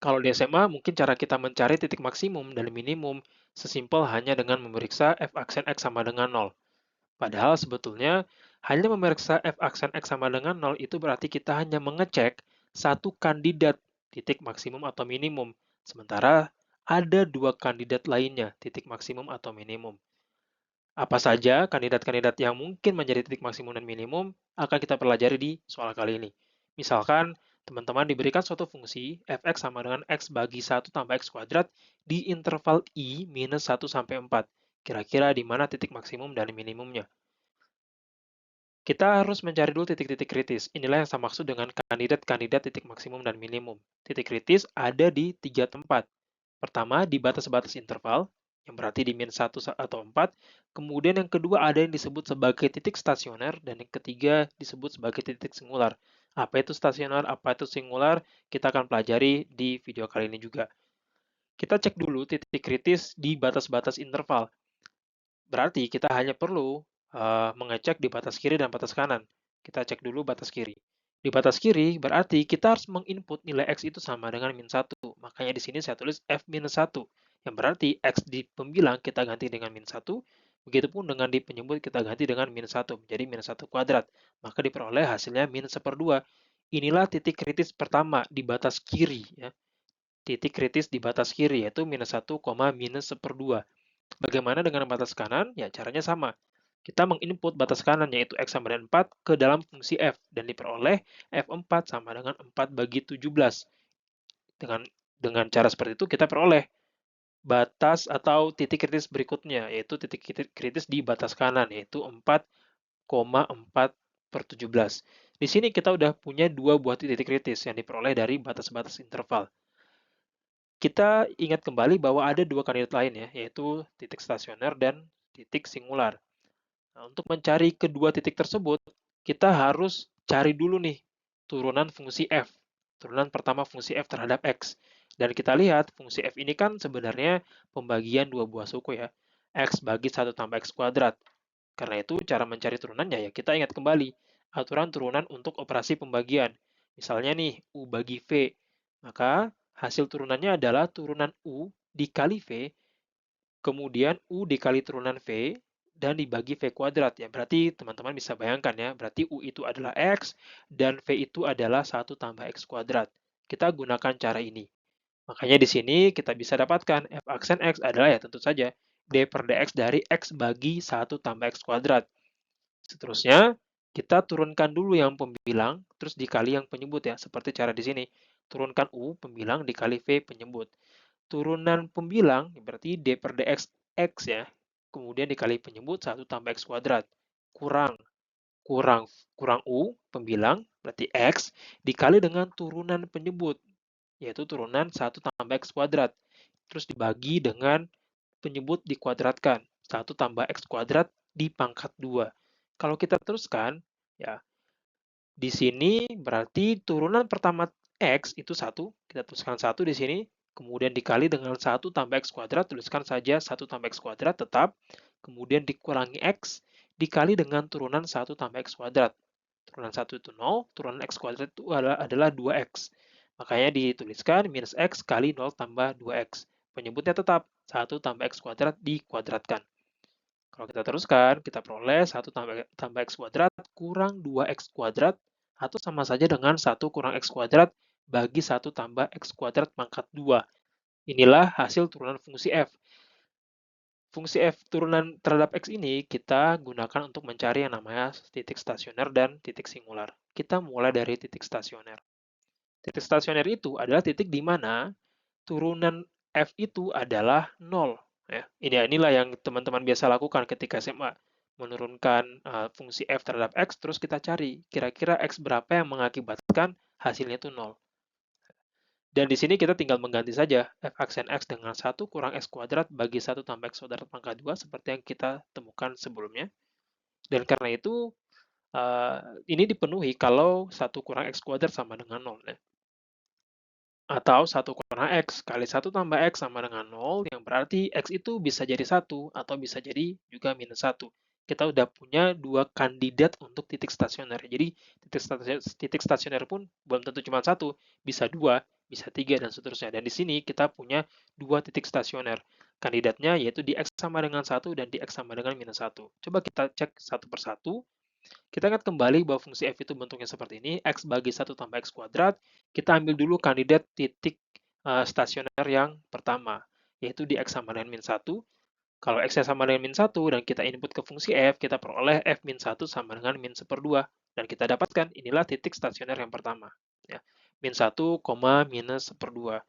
Kalau di SMA, mungkin cara kita mencari titik maksimum dan minimum sesimpel hanya dengan memeriksa f aksen x sama dengan 0. Padahal sebetulnya hanya memeriksa f aksen x sama dengan 0 itu berarti kita hanya mengecek satu kandidat titik maksimum atau minimum. Sementara ada dua kandidat lainnya titik maksimum atau minimum. Apa saja kandidat-kandidat yang mungkin menjadi titik maksimum dan minimum akan kita pelajari di soal kali ini. Misalkan, teman-teman diberikan suatu fungsi f(x) sama dengan x bagi 1 tambah x kuadrat di interval i minus 1 sampai 4. Kira-kira di mana titik maksimum dan minimumnya? Kita harus mencari dulu titik-titik kritis. Inilah yang saya maksud dengan kandidat-kandidat titik maksimum dan minimum. Titik kritis ada di 3 tempat. Pertama, di batas-batas interval, yang berarti di min 1 atau 4. Kemudian yang kedua ada yang disebut sebagai titik stasioner, dan yang ketiga disebut sebagai titik singular. Apa itu stasioner, apa itu singular, kita akan pelajari di video kali ini juga. Kita cek dulu titik kritis di batas-batas interval. Berarti kita hanya perlu mengecek di batas kiri dan batas kanan. Kita cek dulu batas kiri. Di batas kiri berarti kita harus menginput nilai x itu sama dengan min 1. Makanya di sini saya tulis f minus 1. Yang berarti x di pembilang kita ganti dengan min 1. Begitupun dengan di penyebut kita ganti dengan min 1. Menjadi min 1 kuadrat. Maka diperoleh hasilnya min 1/2. Inilah titik kritis pertama di batas kiri. Ya. Titik kritis di batas kiri yaitu minus 1, minus 1/2. Bagaimana dengan batas kanan? Ya, caranya sama. Kita menginput batas kanan yaitu x sama dengan 4 ke dalam fungsi f dan diperoleh f4 sama dengan 4 bagi 17. Dengan cara seperti itu kita peroleh batas atau titik kritis berikutnya yaitu titik kritis di batas kanan yaitu 4,4/17. Di sini kita udah punya dua buah titik kritis yang diperoleh dari batas-batas interval. Kita ingat kembali bahwa ada dua kandidat lain ya, yaitu titik stasioner dan titik singular. Nah, untuk mencari kedua titik tersebut, kita harus cari dulu nih turunan fungsi f. Turunan pertama fungsi f terhadap x. Dan kita lihat fungsi f ini kan sebenarnya pembagian dua buah suku ya. X bagi 1 tambah x kuadrat. Karena itu cara mencari turunannya ya kita ingat kembali aturan turunan untuk operasi pembagian. Misalnya nih u bagi v. Maka hasil turunannya adalah turunan u dikali v, kemudian u dikali turunan v, dan dibagi v kuadrat. Ya, berarti teman-teman bisa bayangkan ya, berarti u itu adalah x, dan v itu adalah 1 tambah x kuadrat. Kita gunakan cara ini. Makanya di sini kita bisa dapatkan f aksen x adalah ya tentu saja d per dx dari x bagi 1 tambah x kuadrat. Seterusnya, kita turunkan dulu yang pembilang, terus dikali yang penyebut ya, seperti cara di sini. Turunkan U, pembilang, dikali V, penyebut. Turunan pembilang, berarti D per dx X ya, kemudian dikali penyebut 1 tambah X kuadrat. Kurang, kurang, kurang U, pembilang, berarti X, dikali dengan turunan penyebut, yaitu turunan 1 tambah X kuadrat. Terus dibagi dengan penyebut dikuadratkan. 1 tambah X kuadrat di pangkat 2. Kalau kita teruskan, ya di sini berarti turunan pertama X itu 1, kita tuliskan 1 di sini, kemudian dikali dengan 1 tambah X kuadrat, tuliskan saja 1 tambah X kuadrat tetap, kemudian dikurangi X, dikali dengan turunan 1 tambah X kuadrat. Turunan 1 itu 0, turunan X kuadrat itu adalah 2X. Makanya dituliskan minus X kali 0 tambah 2X. Penyebutnya tetap 1 tambah X kuadrat dikuadratkan. Kalau kita teruskan, kita peroleh 1 tambah X kuadrat kurang 2X kuadrat atau sama saja dengan 1 kurang X kuadrat bagi 1 tambah X kuadrat pangkat 2. Inilah hasil turunan fungsi f. Fungsi f turunan terhadap x ini kita gunakan untuk mencari yang namanya titik stasioner dan titik singular. Kita mulai dari titik stasioner. Titik stasioner itu adalah titik di mana turunan f itu adalah 0. Ya, inilah yang teman-teman biasa lakukan ketika SMA. Menurunkan fungsi f terhadap x, terus kita cari kira-kira x berapa yang mengakibatkan hasilnya itu 0. Dan di sini kita tinggal mengganti saja f aksen x dengan 1 kurang x kuadrat bagi 1 tambah x kuadrat pangkat 2 seperti yang kita temukan sebelumnya. Dan karena itu ini dipenuhi kalau 1 kurang x kuadrat sama dengan 0. Ya. Atau 1 kurang x kali 1 tambah x sama dengan 0, yang berarti x itu bisa jadi 1 atau bisa jadi juga minus 1. Kita udah punya dua kandidat untuk titik stasioner. Jadi titik stasioner pun belum tentu cuma 1, bisa 2. bisa 3, dan seterusnya. Dan di sini kita punya dua titik stasioner. Kandidatnya yaitu di X sama dengan 1 dan di X sama dengan minus 1. Coba kita cek satu persatu. Kita ingat kembali bahwa fungsi f itu bentuknya seperti ini, x bagi 1 tambah x kuadrat. Kita ambil dulu kandidat titik stasioner yang pertama, yaitu di x sama dengan min 1. Kalau x-nya sama dengan min 1 dan kita input ke fungsi f, kita peroleh f min 1 sama dengan min 1/2. Dan kita dapatkan inilah titik stasioner yang pertama. Ya, min 1, minus 1/2.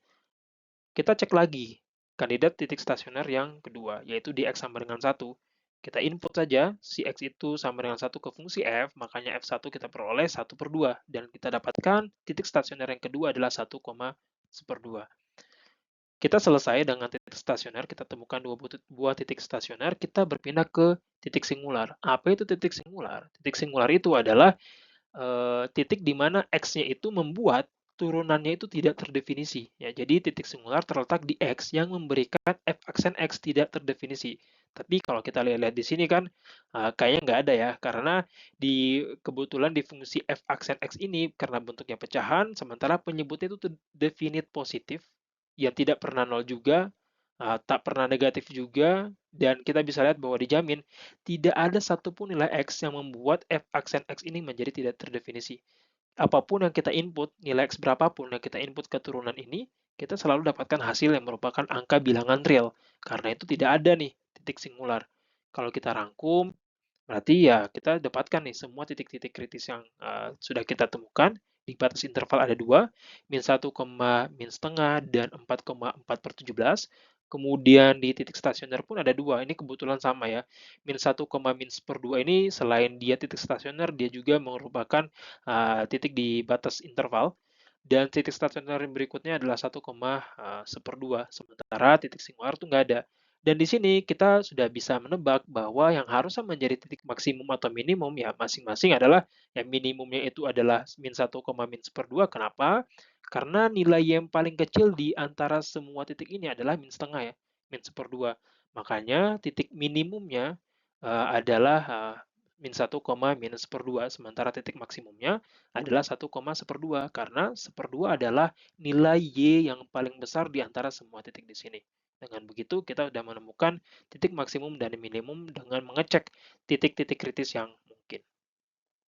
Kita cek lagi kandidat titik stasioner yang kedua, yaitu di x sama dengan 1. Kita input saja si x itu sama dengan 1 ke fungsi f, makanya f1 kita peroleh 1/2. Dan kita dapatkan titik stasioner yang kedua adalah 1,1/2. Kita selesai dengan titik stasioner, kita temukan dua buah titik stasioner, kita berpindah ke titik singular. Apa itu titik singular? Titik singular itu adalah titik di mana X-nya itu membuat turunannya itu tidak terdefinisi. Ya, jadi titik singular terletak di X yang memberikan F aksen X tidak terdefinisi. Tapi kalau kita lihat di sini kan kayaknya nggak ada ya, karena kebetulan di fungsi F aksen X ini karena bentuknya pecahan, sementara penyebutnya itu definite positif, yang tidak pernah nol juga, tak pernah negatif juga, dan kita bisa lihat bahwa dijamin tidak ada satupun nilai X yang membuat F aksen X ini menjadi tidak terdefinisi. Apapun yang kita input, nilai X berapapun yang kita input ke turunan ini, kita selalu dapatkan hasil yang merupakan angka bilangan real. Karena itu tidak ada nih titik singular. Kalau kita rangkum, berarti ya kita dapatkan nih semua titik-titik kritis yang sudah kita temukan. Di batas interval ada dua, min 1, min setengah, dan 4,4/17. Kemudian di titik stasioner pun ada dua, ini kebetulan sama ya. Min 1, min 1/2 ini selain dia titik stasioner, dia juga merupakan titik di batas interval. Dan titik stasioner yang berikutnya adalah 1,1/2, sementara titik singular itu nggak ada. Dan di sini kita sudah bisa menebak bahwa yang harusnya menjadi titik maksimum atau minimum ya masing-masing adalah yang minimumnya itu adalah min 1, min 1/2. Kenapa? Karena nilai yang paling kecil di antara semua titik ini adalah min setengah ya, min 1/2. Makanya titik minimumnya adalah min 1, minus 1/2, sementara titik maksimumnya adalah 1,1/2 karena 1/2 adalah nilai Y yang paling besar di antara semua titik di sini. Dengan begitu kita sudah menemukan titik maksimum dan minimum dengan mengecek titik-titik kritis yang